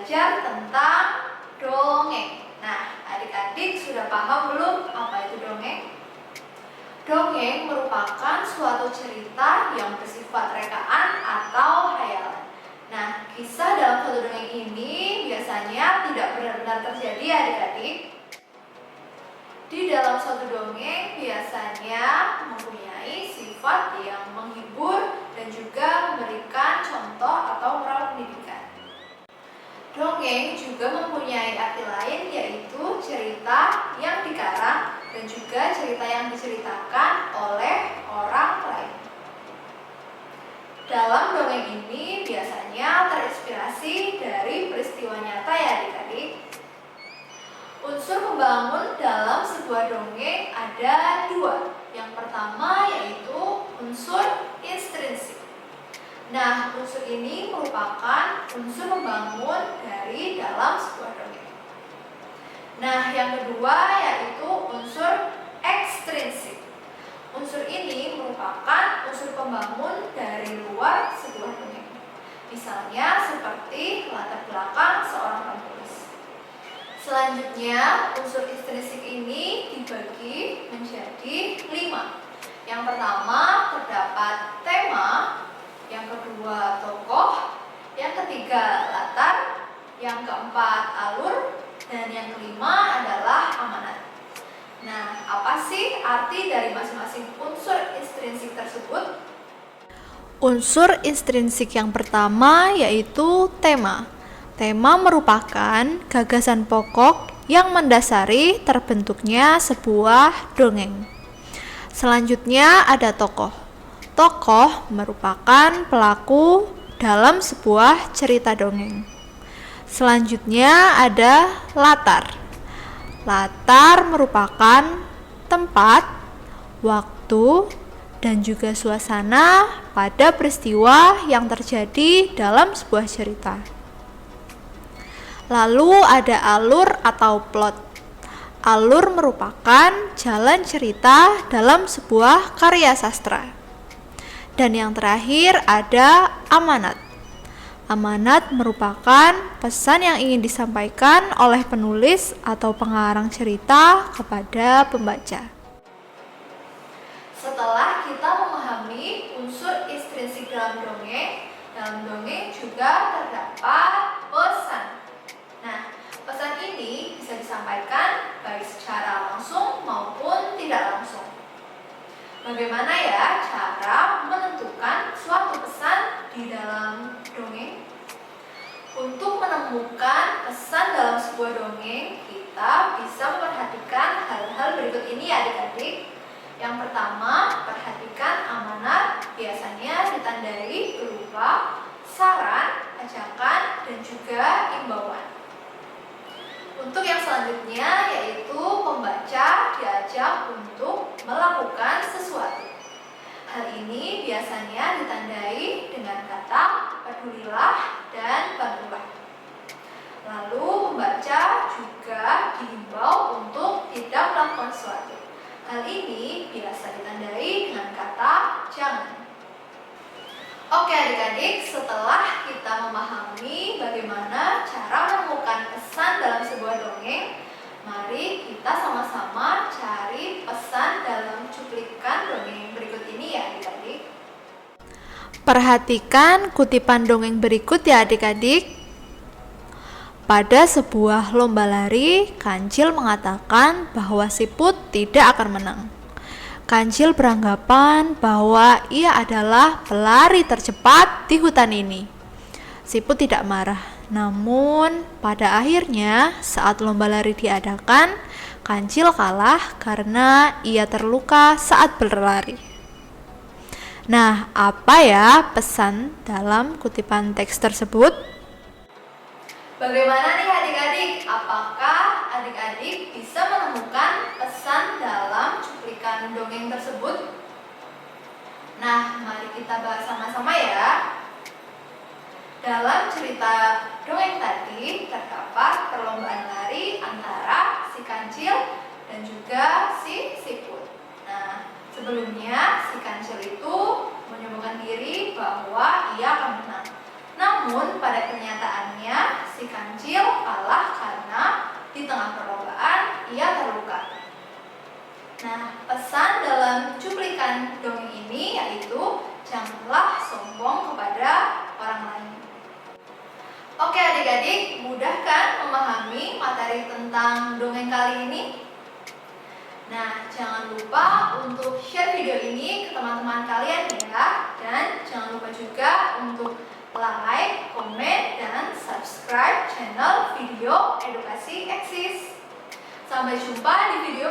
belajar tentang dongeng. Nah, adik-adik sudah paham belum apa itu dongeng? Dongeng merupakan suatu cerita yang bersifat rekaan atau hayalan. Nah, kisah dalam suatu dongeng ini biasanya tidak benar-benar terjadi adik-adik. Di dalam suatu dongeng biasanya mempunyai sifat yang menghibur dan juga memberikan contoh atau moral pendidikan. Dongeng juga mempunyai arti lain, yaitu cerita yang dikarang dan juga cerita yang diceritakan oleh orang lain. Dalam dongeng ini biasanya terinspirasi dari peristiwa nyata ya adik-adik. Unsur pembangun dalam sebuah dongeng ada dua. Yang pertama yaitu unsur intrinsik. Nah, unsur ini merupakan unsur pembangun dari dalam sebuah dongeng. Nah, yang kedua yaitu unsur ekstrinsik. Unsur ini merupakan unsur pembangun dari luar sebuah dongeng. Misalnya seperti latar belakang seorang penulis. Selanjutnya, unsur intrinsik ini dibagi menjadi 5. Yang pertama terdapat tema, yang kedua tokoh, yang ketiga latar, yang keempat alur, dan yang kelima adalah amanat. Nah, apa sih arti dari masing-masing unsur intrinsik tersebut? Unsur intrinsik yang pertama yaitu tema. Tema merupakan gagasan pokok yang mendasari terbentuknya sebuah dongeng. Selanjutnya ada tokoh. Tokoh merupakan pelaku dalam sebuah cerita dongeng. Selanjutnya ada latar. Latar merupakan tempat, waktu, dan juga suasana pada peristiwa yang terjadi dalam sebuah cerita. Lalu ada alur atau plot. Alur merupakan jalan cerita dalam sebuah karya sastra. Dan yang terakhir ada amanat. Amanat merupakan pesan yang ingin disampaikan oleh penulis atau pengarang cerita kepada pembaca. Setelah kita memahami unsur intrinsik dalam dongeng juga terdapat pesan. Nah, pesan ini bisa disampaikan baik secara langsung maupun tidak langsung. Bagaimana ya cara menentukan suatu pesan di dalam dongeng? Untuk menemukan pesan dalam sebuah dongeng, kita bisa memperhatikan hal-hal berikut ini adik-adik. Yang pertama, perhatikan amanat, biasanya ditandai berupa saran, ajakan, dan juga imbauan. Untuk yang selanjutnya yaitu pembaca diajak untuk melakukan sesuatu. Hal ini biasanya ditandai dengan kata pedulilah dan bantulah. Lalu pembaca juga diimbau untuk tidak melakukan sesuatu. Hal ini biasa ditandai dengan kata jangan. Oke adik-adik, setelah kita memahami bagaimana cara menemukan pesan dalam sebuah dongeng, mari kita sama-sama cari pesan dalam cuplikan dongeng berikut ini ya adik-adik. Perhatikan kutipan dongeng berikut ya adik-adik. Pada sebuah lomba lari, Kancil mengatakan bahwa Siput tidak akan menang. Kancil beranggapan bahwa ia adalah pelari tercepat di hutan ini. Siput tidak marah, namun pada akhirnya saat lomba lari diadakan, Kancil kalah karena ia terluka saat berlari. Nah, apa ya pesan dalam kutipan teks tersebut? Bagaimana nih adik-adik? Apakah adik-adik bisa menemukan pesan dalam cuplikan dongeng tersebut? Nah, mari kita bahas sama-sama ya. Dalam cerita dongeng tadi terdapat perlombaan lari antara si Kancil dan juga si Siput. Nah, sebelumnya si Kancil itu menyembuhkan diri bahwa ia akan menang. Namun pada kenyataannya si Kancil adalah karena di tengah perlombaan ia terluka. Nah, pesan dalam cuplikan dongeng ini yaitu janganlah sombong kepada orang lain. Oke adik-adik, mudah kan memahami materi tentang dongeng kali ini? Nah, jangan lupa untuk share video ini ke teman-teman kalian ya. Dan jangan lupa juga untuk like, komen, dan subscribe channel Video Edukasi Eksis. Sampai jumpa di video